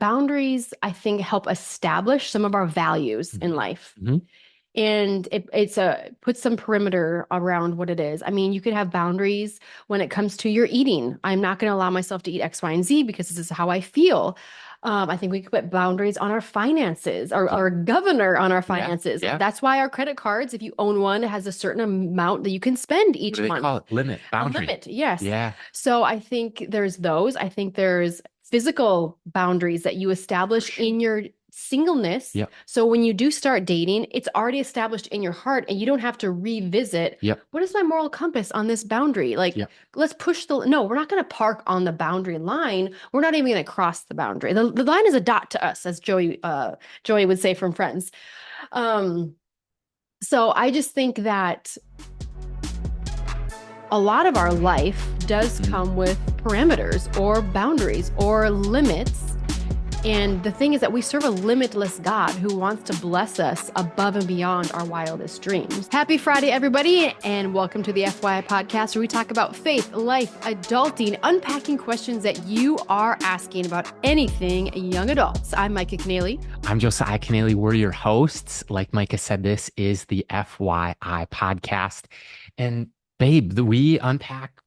boundaries, I think, help establish some of our values in life. Mm-hmm. And it's puts some perimeter around what it is. I mean, you could have boundaries when it comes to your eating. I'm not going to allow myself to eat X, Y, and Z because this is how I feel. I think we could put boundaries on our finances or governor on our Yeah. finances. Yeah. That's why our credit cards, if you own one, has a certain amount that you can spend What do each they month. call it? Limit, A boundary. limit, yes. Yeah. So I think there's those. I think there's physical boundaries that you establish in your singleness. Yep. So when you do start dating, it's already established in your heart and you don't have to revisit Yep. what is my moral compass on this boundary? Like, Yep. let's push no, we're not going to park on the boundary line. We're not even going to cross the boundary. The line is a dot to us, as Joey would say from Friends. Um, so I just think that a lot of our life does come with parameters or boundaries or limits. And the thing is that we serve a limitless God who wants to bless us above and beyond our wildest dreams. Happy Friday, everybody, and welcome to the FYI podcast, where we talk about faith, life, adulting, unpacking questions that you are asking about anything young adults. I'm Micah Keneally. I'm Josiah Keneally. We're your hosts. Like Micah said, this is the FYI podcast. And babe, we unpack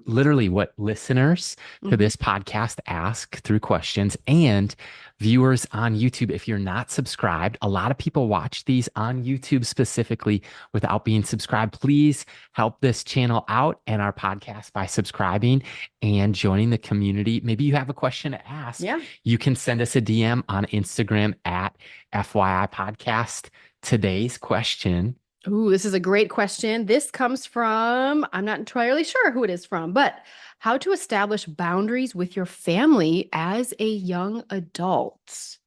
literally what listeners to this podcast ask through questions, and viewers on YouTube. If you're not subscribed, a lot of people watch these on YouTube specifically without being subscribed. Please help this channel out and our podcast by subscribing and joining the community. Maybe you have a question to ask. Yeah. You can send us a DM on Instagram at FYI Podcast. Today's question. Ooh, this is a great question. This comes from, I'm not entirely sure who it is from, but how to establish boundaries with your family as a young adult.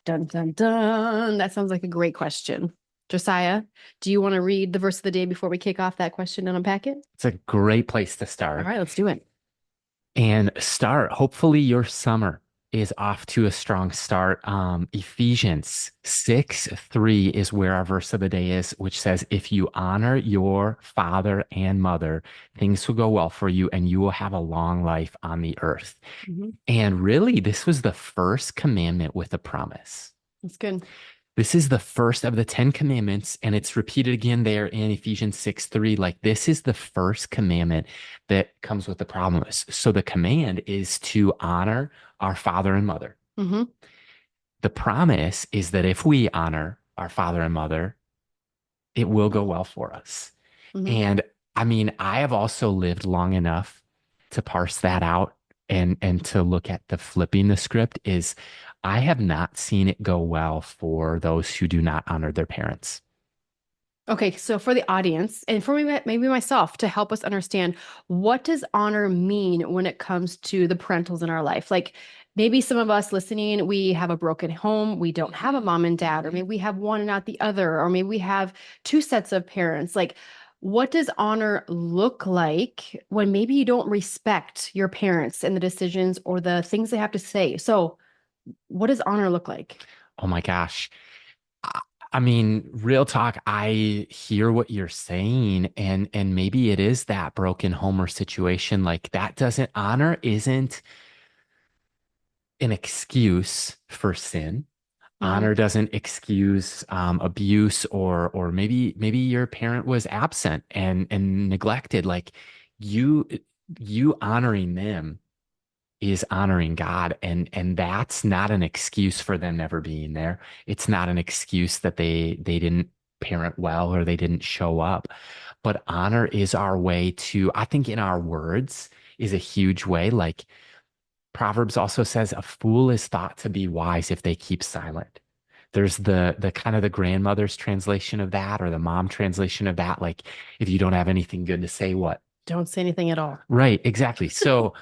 Dun, dun, dun. That sounds like a great question. Josiah, do you want to read the verse of the day before we kick off that question and unpack it? It's a great place to start. All right, let's do it. And start. Hopefully your summer is off to a strong start. Ephesians 6:3 is where our verse of the day is, which says, if you honor your father and mother, things will go well for you and you will have a long life on the earth. And really, this was the first commandment with a promise. That's good. This is the first of the 10 commandments, and it's repeated again there in Ephesians 6:3. Like, this is the first commandment that comes with the promise. So the command is to honor our father and mother. The promise is that if we honor our father and mother, it will go well for us. And I mean, I have also lived long enough to parse that out and to look at the flipping the script is I have not seen it go well for those who do not honor their parents. Okay, so for the audience and for me, maybe myself, to help us understand, what does honor mean when it comes to the parentals in our life? Like, maybe some of us listening, we have a broken home, we don't have a mom and dad, or maybe we have one and not the other, or maybe we have two sets of parents. Like, what does honor look like when maybe you don't respect your parents and the decisions or the things they have to say? So, what does honor look like? Oh my gosh. I mean, real talk, I hear what you're saying, and maybe it is that broken home or situation. Like, that doesn't honor isn't an excuse for sin. Honor doesn't excuse abuse, or maybe your parent was absent and neglected. Like, you honoring them is honoring God, and that's not an excuse for them never being there. It's not an excuse that they didn't parent well or they didn't show up. But honor is our way to, I think, in our words is a huge way. Like, Proverbs also says a fool is thought to be wise if they keep silent. There's the kind of the grandmother's translation of that, or the mom translation of that. Like, if you don't have anything good to say, what? Don't say anything at all. Right, exactly. So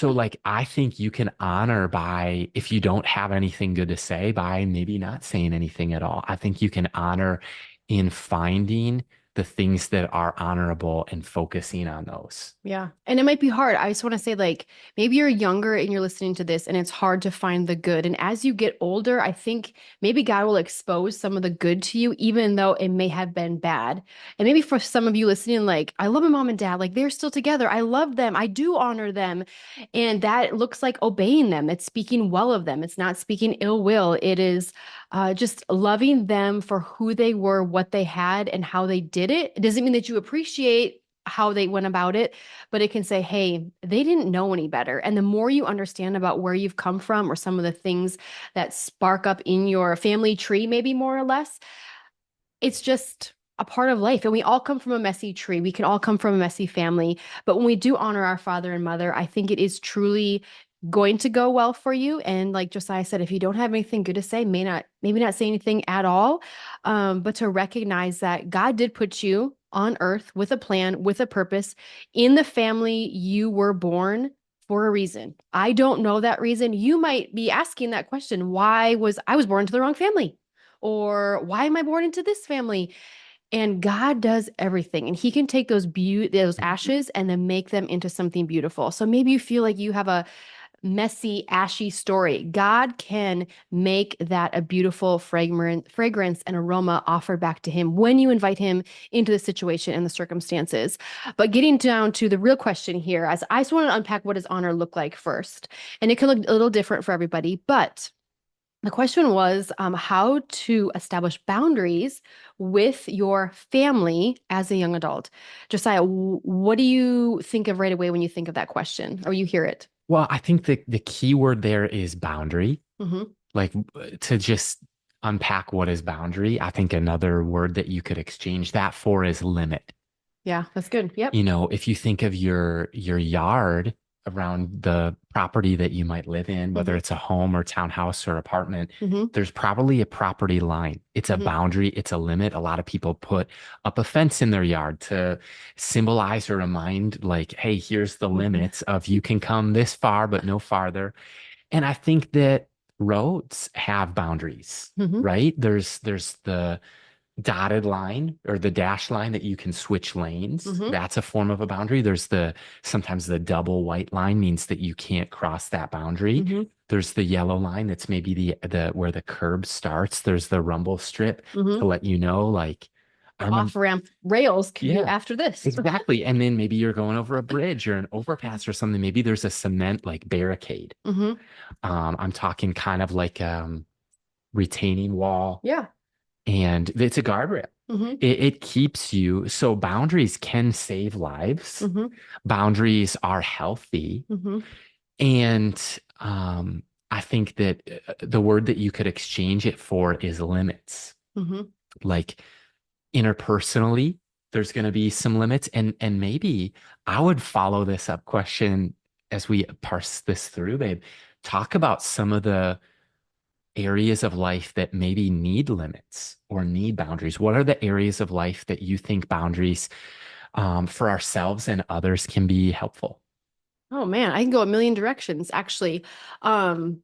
like, I think you can honor by, if you don't have anything good to say, by maybe not saying anything at all. I think you can honor in finding the things that are honorable and focusing on those. Yeah. And it might be hard. I just want to say, like, maybe you're younger and you're listening to this and it's hard to find the good. And as you get older, I think maybe God will expose some of the good to you, even though it may have been bad. And maybe for some of you listening, like, I love my mom and dad, like, they're still together. I love them. I do honor them. And that looks like obeying them. It's speaking well of them. It's not speaking ill will. It is just loving them for who they were, what they had, and how they did it. It doesn't mean that you appreciate how they went about it, but it can say, hey, they didn't know any better. And the more you understand about where you've come from or some of the things that spark up in your family tree, maybe more or less, it's just a part of life. And we all come from a messy tree. We can all come from a messy family. But when we do honor our father and mother, I think it is truly going to go well for you. And like Josiah said, if you don't have anything good to say, maybe not say anything at all. But to recognize that God did put you on earth with a plan, with a purpose, in the family you were born for a reason. I don't know that reason. You might be asking that question. Why was I was born into the wrong family? Or why am I born into this family? And God does everything, and He can take those ashes and then make them into something beautiful. So maybe you feel like you have a messy, ashy story. God can make that a beautiful fragrance and aroma offered back to Him when you invite Him into the situation and the circumstances. But getting down to the real question here, as I just want to unpack what does honor look like first, and it can look a little different for everybody, but the question was how to establish boundaries with your family as a young adult. Josiah, what do you think of right away when you think of that question or you hear it? Well, I think the key word there is boundary. Hmm. Like to just unpack what is boundary, I think another word that you could exchange that for is limit. Yeah, that's good. Yep. If you think of your yard around the property that you might live in, whether Hmm. it's a home or townhouse or apartment, Hmm. there's probably a property line. It's a Hmm. boundary, it's a limit. A lot of people put up a fence in their yard to symbolize or remind, like, hey, here's the Hmm. limits of you can come this far, but no farther. And I think that roads have boundaries, Hmm. right? There's the dotted line or the dash line that you can switch lanes. Hmm. That's a form of a boundary. There's the sometimes the double white line means that you can't cross that boundary. Hmm. There's the yellow line that's maybe the where the curb starts. There's the rumble strip to Hmm. let you know, like I The remember, off-ramp rails can be yeah, after this. exactly. And then maybe you're going over a bridge or an overpass or something. Maybe there's a cement like barricade. Hmm. I'm talking kind of like retaining wall, Yeah. and it's a guardrail. Hmm. It keeps you, so boundaries can save lives. Hmm. Boundaries are healthy. Hmm. And I think that the word that you could exchange it for is limits. Hmm. Like interpersonally, there's going to be some limits. And maybe I would follow this up question as we parse this through, babe. Talk about some of the areas of life that maybe need limits or need boundaries? What are the areas of life that you think boundaries for ourselves and others can be helpful? Oh man, I can go a million directions actually. Um,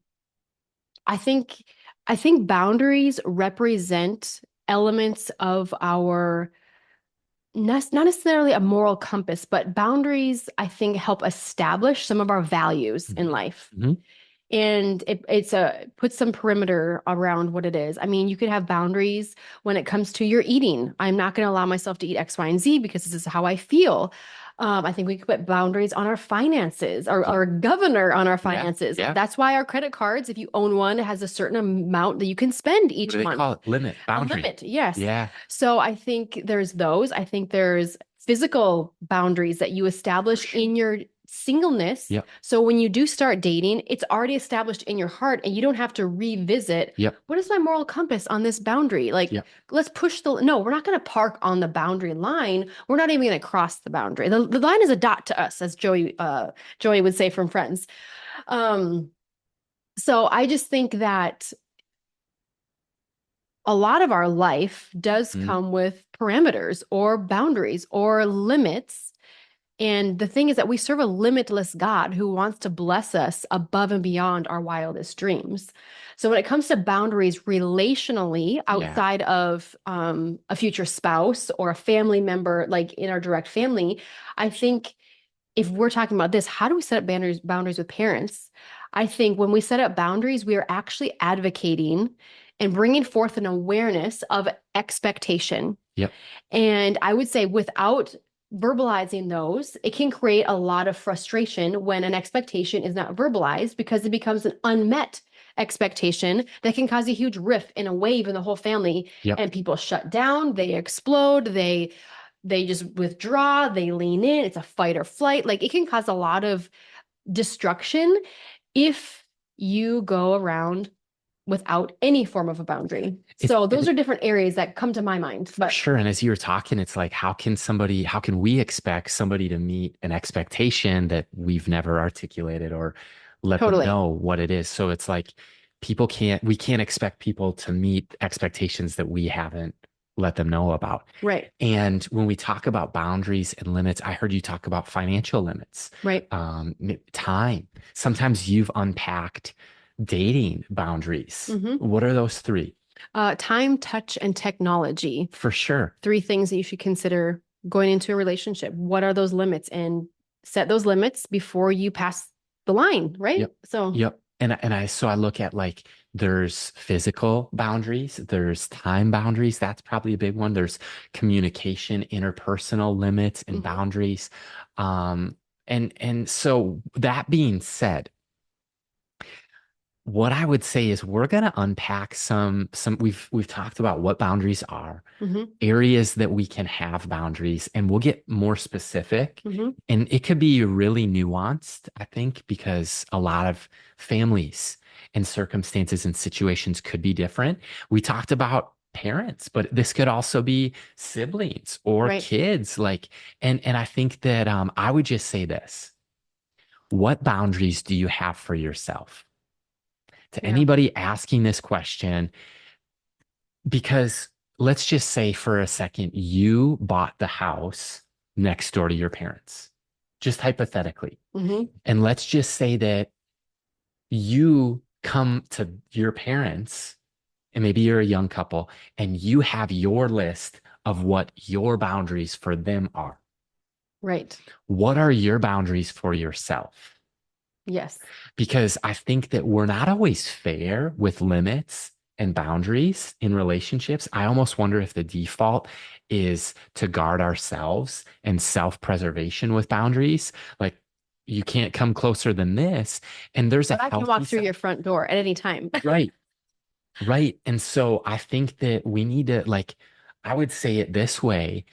I think I think boundaries represent elements of our not necessarily a moral compass, but boundaries I think help establish some of our values in life. Mhm. And it's a put some perimeter around what it is. I mean, you could have boundaries when it comes to your eating. I'm not going to allow myself to eat X, Y, and Z because this is how I feel. I think we could put boundaries on our finances or governor on our Yeah. finances. Yeah. That's why our credit cards, if you own one, has a certain amount that you can spend What do each they call month. it? Limit, A boundary. limit, yes. Yeah. So I think there's those. I think there's physical boundaries that you establish in your singleness. Yep. So when you do start dating, it's already established in your heart and you don't have to revisit Yep. what is my moral compass on this boundary? Like, Yep. let's push no, we're not going to park on the boundary line. We're not even going to cross the boundary. The line is a dot to us, as Joey would say from Friends. Um, so I just think that a lot of our life does Mhm. come with parameters or boundaries or limits. And the thing is that we serve a limitless God who wants to bless us above and beyond our wildest dreams. So when it comes to boundaries relationally, Yeah. outside of a future spouse or a family member, like in our direct family, I think if we're talking about this, how do we set up boundaries with parents? I think when we set up boundaries, we are actually advocating and bringing forth an awareness of expectation. Yep. And I would say without verbalizing those, it can create a lot of frustration when an expectation is not verbalized because it becomes an unmet expectation that can cause a huge rift and a wave in the whole family. Yep. And people shut down, they explode, they just withdraw, they lean in. It's a fight or flight. Like it can cause a lot of destruction if you go around without any form of a boundary. It's So those and are different areas that come to my mind. for But sure. And as you were talking, it's like, how can we expect somebody to meet an expectation that we've never articulated or let them totally. know what it is? So it's like we can't expect people to meet expectations that we haven't let them know about. Right. And when we talk about boundaries and limits, I heard you talk about financial limits, Right. time. Sometimes you've unpacked dating boundaries. Hmm. What are those three? Time, touch, and technology. For sure. Three things that you should consider going into a relationship. What are those limits? And set those limits before you pass the line, right? Yep. So Yep. So I look at like there's physical boundaries, there's time boundaries. That's probably a big one. There's communication, interpersonal limits and mhm, boundaries. Um, and so that being said, what I would say is we're going to unpack some we've talked about what boundaries are, mhm, areas that we can have boundaries, and we'll get more specific. mhm. And it could be really nuanced, I think, because a lot of families and circumstances and situations could be different. We talked about parents, but this could also be siblings or Right. kids. And I think that I would just say this. What boundaries do you have for yourself? To Yeah. anybody asking this question, because let's just say for a second, you bought the house next door to your parents, just hypothetically. Hmm. And let's just say that you come to your parents, and maybe you're a young couple, and you have your list of what your boundaries for them are. Right. What are your boundaries for yourself? Yes. Because I think that we're not always fair with limits and boundaries in relationships. I almost wonder if the default is to guard ourselves and self-preservation with boundaries. Like, you can't come closer than this. And there's a But I can healthy walk through side. your front door at any time. Right, right. And so I think that we need to, like, I would say it this way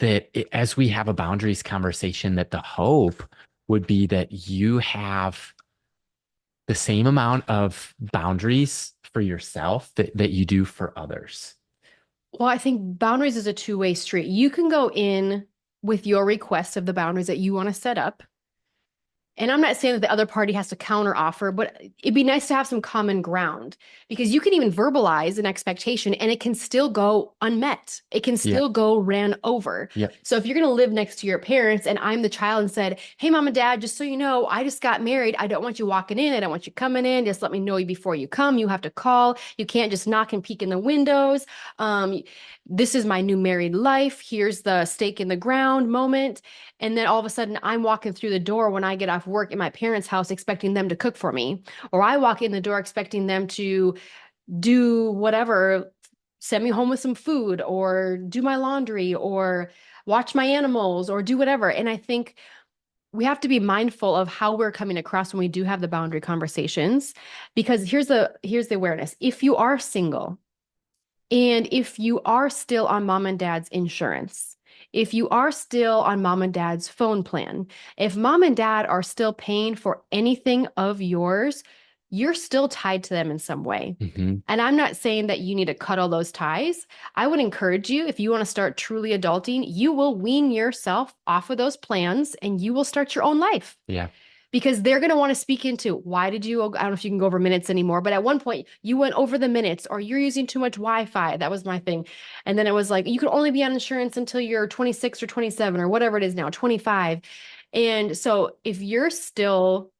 that as we have a boundaries conversation, that the hope would be that you have the same amount of boundaries for yourself that you do for others. Well, I think boundaries is a two-way street. You can go in with your request of the boundaries that you want to set up. And I'm not saying that the other party has to counter offer, but it'd be nice to have some common ground because you can even verbalize an expectation and it can still go unmet. It can Yeah. still go ran over. Yep. So if you're going to live next to your parents and I'm the child and said, "Hey, mom and dad, just so you know, I just got married. I don't want you walking in. I don't want you coming in. Just let me know before you come. You have to call. You can't just knock and peek in the windows. Um, this is my new married life. Here's the stake in the ground moment." And then all of a sudden, I'm walking through the door when I get off work in my parents' house, expecting them to cook for me. Or I walk in the door expecting them to do whatever, send me home with some food, or do my laundry, or watch my animals, or do whatever. And I think we have to be mindful of how we're coming across when we do have the boundary conversations, because here's the awareness. If you are single, and if you are still on mom and dad's insurance, if you are still on mom and dad's phone plan, if mom and dad are still paying for anything of yours, you're still tied to them in some way. Hmm. And I'm not saying that you need to cut all those ties. I would encourage you, if you want to start truly adulting, you will wean yourself off of those plans and you will start your own life. Yeah. because they're going to want to speak into why did you, I don't know if you can go over minutes anymore, but at one point you went over the minutes or you're using too much Wi-Fi. That was my thing. And then it was like, you could only be on insurance until you're 26 or 27 or whatever it is now, 25. And so if you're still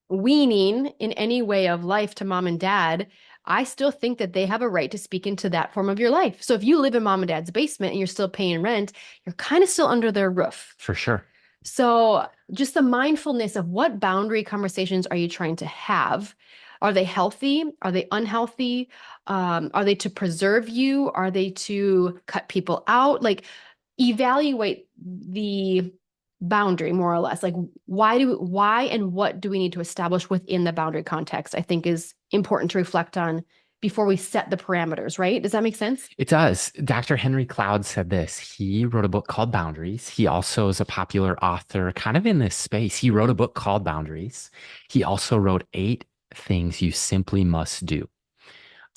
weaning in any way of life to mom and dad, I still think that they have a right to speak into that form of your life. So if you live in mom and dad's basement and you're still paying rent, you're kind of still under their roof. For sure. So just the mindfulness of what boundary conversations are you trying to have? Are they healthy? Are they unhealthy? Are they to preserve you? Are they to cut people out? Like evaluate the boundary more or less. Like why and what do we need to establish within the boundary context? I think is important to reflect on before we set the parameters, right? Does that make sense? It does. Dr. Henry Cloud said this. He wrote a book called Boundaries. He also is a popular author kind of in this space. He wrote a book called Boundaries. He also wrote 8 things you simply must do.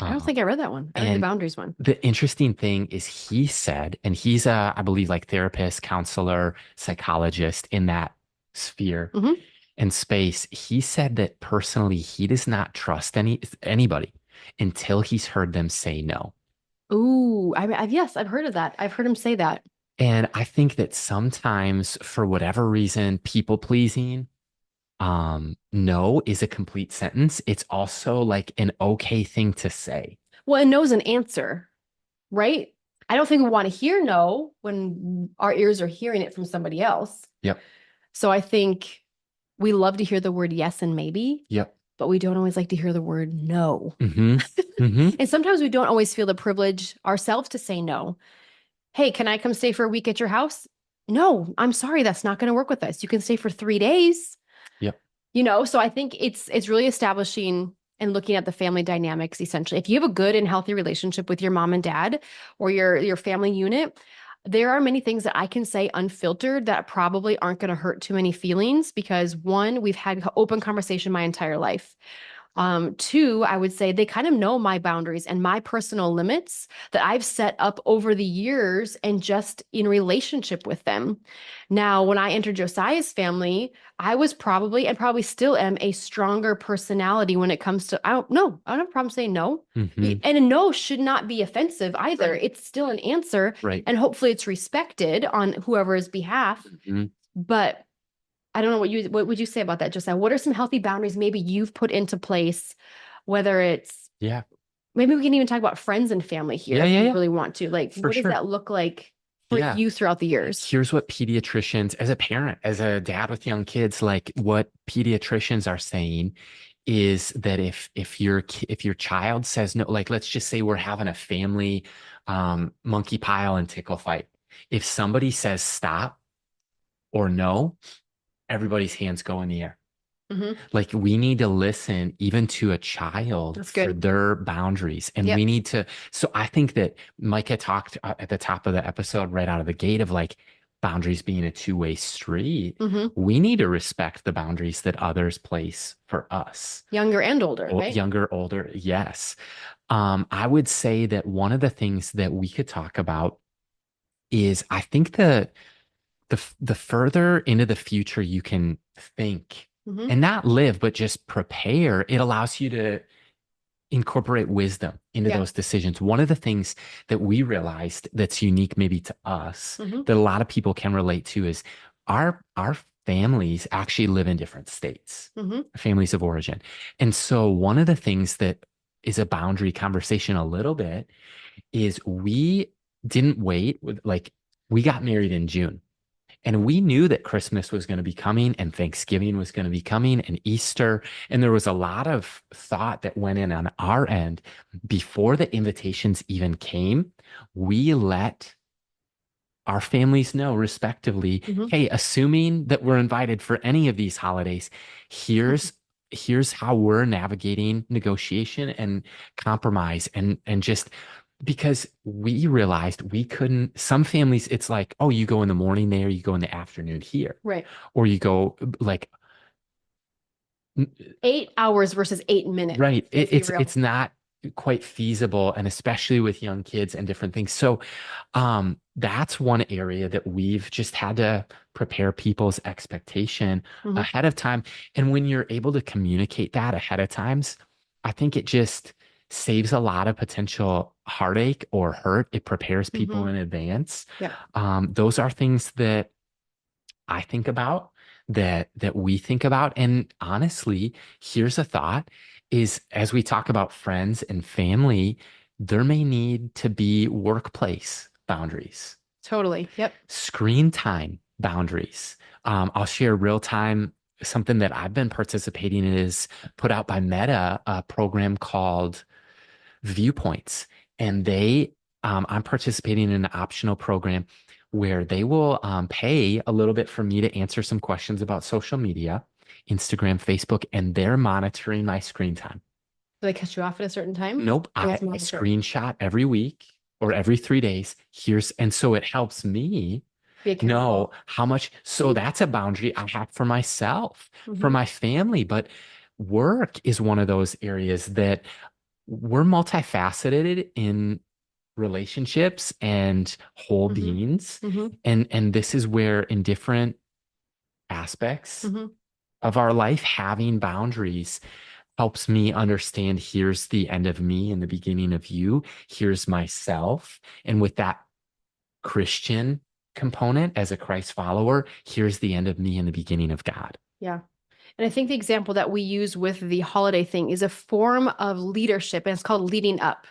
I don't Uh, think I read that one. I read the and boundaries one. the interesting thing is he said, and he's a, I believe, like therapist, counselor, psychologist in that sphere Hmm. and space. He said that personally, he does not trust anybody until he's heard them say no. Ooh, yes, I've heard of that. I've heard him say that. And I think that sometimes, for whatever reason, people pleasing, no is a complete sentence. It's also like an okay thing to say. Well, and no's an answer, right? I don't think we want to hear no when our ears are hearing it from somebody else. Yep. So I think we love to hear the word yes and maybe, Yep. but we don't always like to hear the word no. Mm-hmm. Mm-hmm. And sometimes we don't always feel the privilege ourselves to say no. Hey, can I come stay for a week at your house? No, I'm sorry, that's not going to work with us. You can stay for 3 days. Yep. So I think it's really establishing and looking at the family dynamics essentially. If you have a good and healthy relationship with your mom and dad or your family unit, there are many things that I can say unfiltered that probably aren't going to hurt too many feelings because one, we've had open conversation my entire life. Two, I would say they kind of know my boundaries and my personal limits that I've set up over the years and just in relationship with them. Now, when I entered Josiah's family, I was probably and probably still am a stronger personality when it comes to, I don't have a problem saying no. Mm-hmm. And a no should not be offensive either. It's still an answer, Right. and hopefully it's respected on whoever's behalf. Mm-hmm. But I don't know what would you say about that, Josiah? What are some healthy boundaries maybe you've put into place, whether it's Yeah. maybe we can even talk about friends and family here Yeah. if Yeah. you Yeah. really want to. Like, For what does sure. that look like for Yeah. you throughout the years? Here's what pediatricians, as a parent, as a dad with young kids, like what pediatricians are saying is that if your child says no, like let's just say we're having a family monkey pile and tickle fight. If somebody says stop or no, everybody's hands go in the air. Hmm. Like we need to listen even to a child That's for good. their boundaries. And we Yep. need to, so I think that Micah talked at the top of the episode right out of the gate of like boundaries being a two-way street. Hmm. We need to respect the boundaries that others place for us. Younger and older, right? Younger, older, yes. I would say that one of the things that we could talk about is I think the further into the future you can think Hmm. and not live, but just prepare, it allows you to incorporate wisdom into Yeah. those decisions. One of the things that we realized that's unique maybe to us Hmm. that a lot of people can relate to is our families actually live in different states, Hmm. families of origin. And so one of the things that is a boundary conversation a little bit is we didn't wait with like we got married in June. And we knew that Christmas was going to be coming and Thanksgiving was going to be coming and Easter. And there was a lot of thought that went in on our end before the invitations even came. We let our families know respectively, Hmm. hey, assuming that we're invited for any of these holidays, here's here's how we're navigating negotiation and compromise and just because we realized we couldn't some families it's like oh you go in the morning there you go in the afternoon here Right. or you go like 8 hours versus 8 minutes. right Let's be real. it's not quite feasible and especially with young kids and different things so that's one area that we've just had to prepare people's expectation Hmm. ahead of time. And when you're able to communicate that ahead of times, I think it just saves a lot of potential heartache or hurt. It prepares people Hmm. in advance. Yeah, Those are things that I think about, that we think about. And honestly, here's a thought is as we talk about friends and family, there may need to be workplace boundaries, totally. Yep. screen time boundaries. I'll share real time. Something that I've been participating in is put out by Meta, a program called Viewpoints. And I'm participating in an optional program where they will pay a little bit for me to answer some questions about social media, Instagram, Facebook, and they're monitoring my screen time. Do they cut you off at a certain time? Nope, Or I, that's I monitor. screenshot every week or every 3 days. And so it helps me Be know accountable. how much. So that's a boundary I have for myself, for Hmm. my family. But work is one of those areas that we're multifaceted in relationships and whole Hmm. beings. Hmm. And this is where in different aspects Hmm. of our life, having boundaries helps me understand here's the end of me and the beginning of you. Here's myself. And with that Christian component as a Christ follower, here's the end of me and the beginning of God. Yeah. And I think the example that we use with the holiday thing is a form of leadership, and it's called leading up.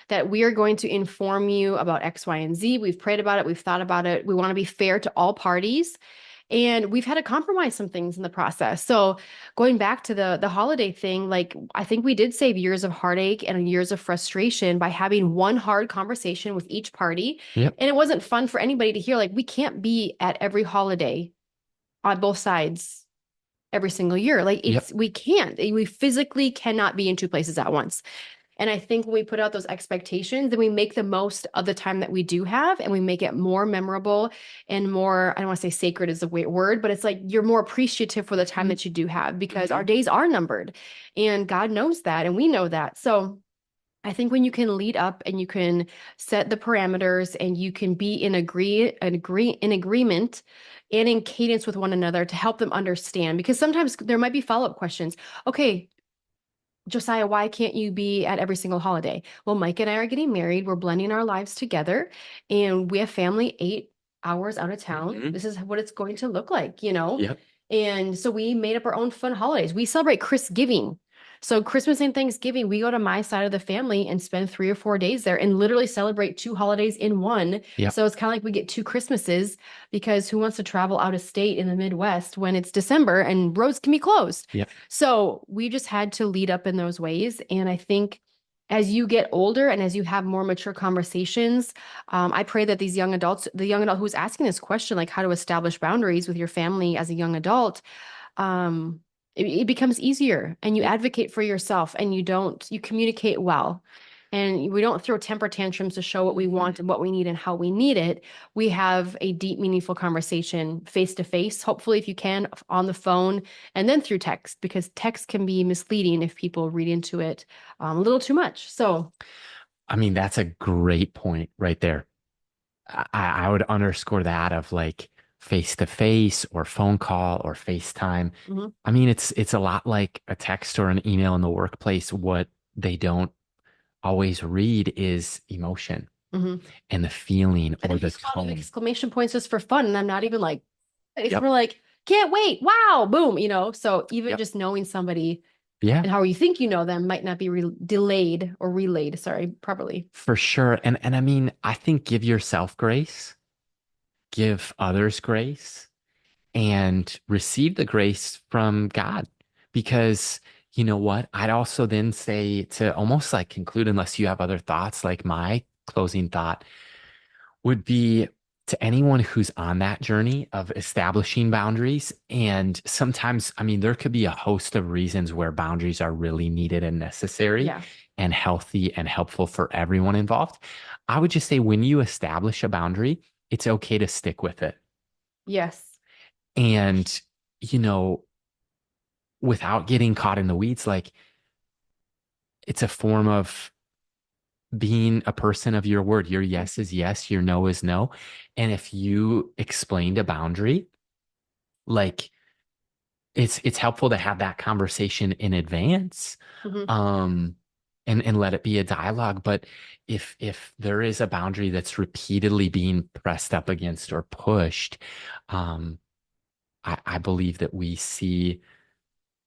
That we are going to inform you about X, Y, and Z. We've prayed about it, we've thought about it. We want to be fair to all parties. And we've had to compromise some things in the process. So going back to the holiday thing, like I think we did save years of heartache and years of frustration by having one hard conversation with each party. Yep. And it wasn't fun for anybody to hear. Like we can't be at every holiday on both sides every single year. Like Yep. we can't. We physically cannot be in two places at once. And I think when we put out those expectations, then we make the most of the time that we do have and we make it more memorable and more, I don't want to say sacred is the word, but it's like you're more appreciative for the time that you do have because our days are numbered and God knows that and we know that. So I think when you can lead up and you can set the parameters and you can be in agreement and in cadence with one another to help them understand, because sometimes there might be follow-up questions. Okay, Josiah, why can't you be at every single holiday? Well, Mike and I are getting married. We're blending our lives together, and we have family 8 hours out of town. Mhm. This is what it's going to look like, you know? Yep. And so we made up our own fun holidays. We celebrate Christgiving. So Christmas and Thanksgiving, we go to my side of the family and spend 3 or 4 days there and literally celebrate two holidays in one. Yep. So it's kind of like we get two Christmases because who wants to travel out of state in the Midwest when it's December and roads can be closed? Yep. So we just had to lead up in those ways. And I think as you get older and as you have more mature conversations, I pray that these young adults, the young adult who's asking this question, like how to establish boundaries with your family as a young adult, um, it becomes easier and you Yep. advocate for yourself and you communicate well. And we don't throw temper tantrums to show what we want and what we need and how we need it. We have a deep, meaningful conversation face to face, hopefully, if you can, on the phone and then through text, because text can be misleading if people read into it a little too much. So, I mean, that's a great point right there. I would underscore that of like face to face or phone call or FaceTime. mhm, I mean, it's a lot like a text or an email in the workplace. What they don't always read is emotion mhm. and the feeling And or I the use a lot of tone. exclamation points just for fun. And I'm not even like, it's Yep. more like, can't wait. Wow. Boom. So even Yep. just knowing somebody Yeah, and how you think you know them might not be delayed or relayed, sorry, properly. for sure. And I mean, I think give yourself grace, give others grace, and receive the grace from God. Because you know what? I'd also then say to almost like conclude, unless you have other thoughts, like my closing thought would be to anyone who's on that journey of establishing boundaries. And sometimes, I mean, there could be a host of reasons where boundaries are really needed and necessary Yeah. and healthy and helpful for everyone involved. I would just say when you establish a boundary, it's okay to stick with it. Yes. And, you know, without getting caught in the weeds, like it's a form of being a person of your word. Your yes is yes, your no is no. And if you explained a boundary, like it's helpful to have that conversation in advance, Hmm. um, and let it be a dialogue. But if there is a boundary that's repeatedly being pressed up against or pushed, um, I believe that we see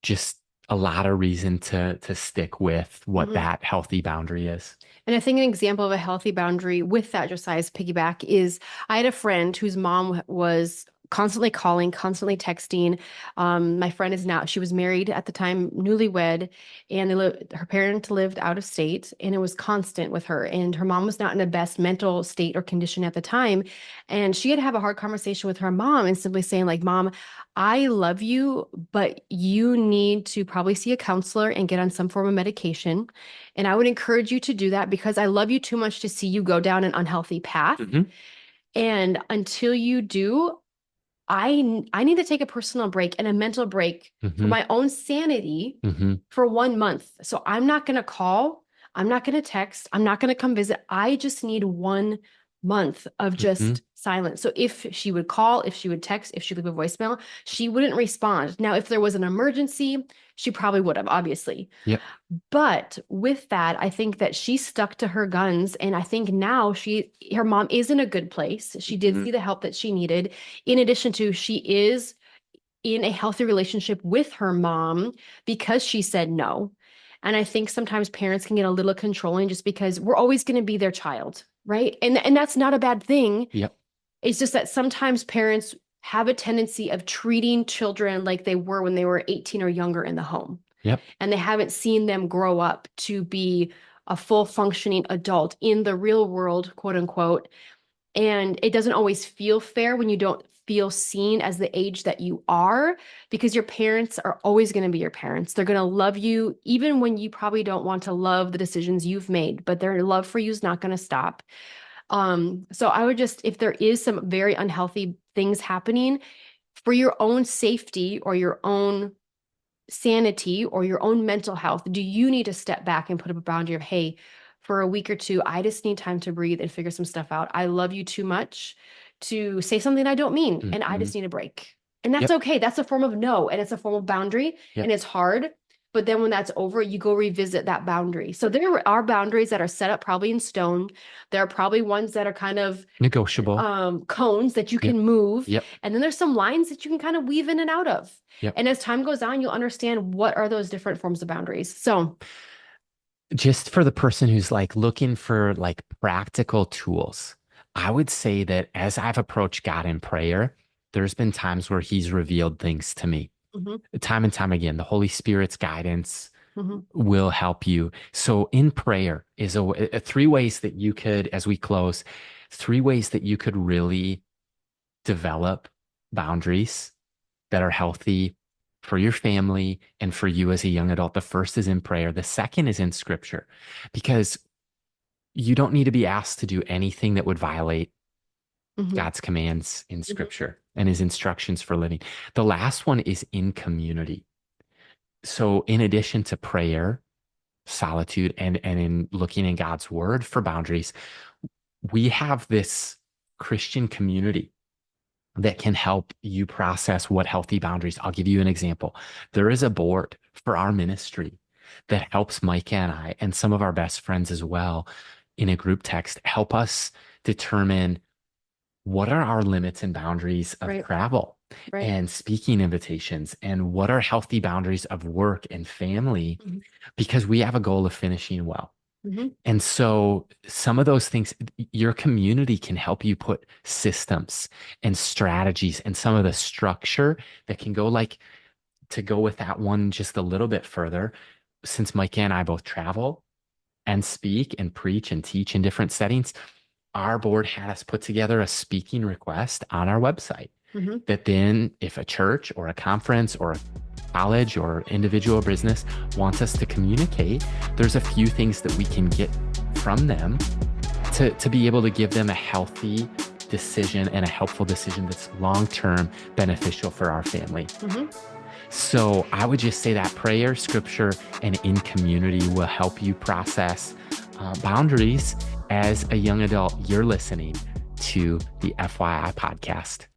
just a lot of reason to stick with what Hmm. that healthy boundary is. And I think an example of a healthy boundary with that Josiah's piggyback is I had a friend whose mom was constantly calling, constantly texting. My friend is now, she was married at the time, newlywed, and her parent lived out of state, and it was constant with her. And her mom was not in the best mental state or condition at the time. And she had to have a hard conversation with her mom and simply saying, like, Mom, I love you, but you need to probably see a counselor and get on some form of medication. And I would encourage you to do that because I love you too much to see you go down an unhealthy path. Hmm. And until you do, I need to take a personal break and a mental break for Hmm. my own sanity Hmm. for 1 month. So I'm not going to call, I'm not going to text, I'm not going to come visit. I just need 1 month of Hmm. just silence. So if she would call, if she would text, if she leave a voicemail, she wouldn't respond. Now, if there was an emergency, she probably would have, obviously. Yep. But with that, I think that she stuck to her guns. And I think now her mom is in a good place. She did Hmm. see the help that she needed. In addition to, she is in a healthy relationship with her mom because she said no. And I think sometimes parents can get a little controlling just because we're always going to be their child, right? And that's not a bad thing. Yep. It's just that sometimes parents have a tendency of treating children like they were when they were 18 or younger in the home, Yep. and they haven't seen them grow up to be a full functioning adult in the real world, quote unquote. And it doesn't always feel fair when you don't feel seen as the age that you are, because your parents are always going to be your parents. They're going to love you even when you probably don't want to love the decisions you've made, but their love for you is not going to stop. So I would just, if there is some very unhealthy things happening for your own safety or your own sanity or your own mental health, do you need to step back and put up a boundary of, hey, for a week or two, I just need time to breathe and figure some stuff out. I love you too much to say something I don't mean, and I Hmm. just need a break. And that's Yep. okay. That's a form of no, and it's a form of boundary, and Yep. it's hard. But then when that's over, you go revisit that boundary. So there are boundaries that are set up probably in stone. There are probably ones that are kind of Negotiable. cones that you Yep. can move. Yep. And then there's some lines that you can kind of weave in and out of. Yep. And as time goes on, you'll understand what are those different forms of boundaries. So, Just for the person who's like looking for like practical tools, I would say that as I've approached God in prayer, there's been times where He's revealed things to me. mhm, Time and time again, the Holy Spirit's guidance mhm, will help you. So in prayer is three ways that you could, as we close, three ways that you could really develop boundaries that are healthy for your family and for you as a young adult. The first is in prayer. The second is in scripture, because you don't need to be asked to do anything that would violate mhm, God's commands in mhm, scripture and his instructions for living. The last one is in community. So in addition to prayer, solitude, and in looking in God's word for boundaries, we have this Christian community that can help you process what healthy boundaries. I'll give you an example. There is a board for our ministry that helps Micah and I and some of our best friends as well in a group text help us determine what are our limits and boundaries of right, travel right, and speaking invitations, and what are healthy boundaries of work and family, mhm, because we have a goal of finishing well. mhm, And so some of those things, your community can help you put systems and strategies and some of the structure that can go like to go with that one just a little bit further. Since Mike and I both travel and speak and preach and teach in different settings, our board had us put together a speaking request on our website mhm. that then if a church or a conference or a college or individual business wants us to communicate, there's a few things that we can get from them to be able to give them a healthy decision and a helpful decision that's long-term beneficial for our family. Mhm. So I would just say that prayer, scripture, and in community will help you process boundaries as a young adult. You're listening to the FYI podcast.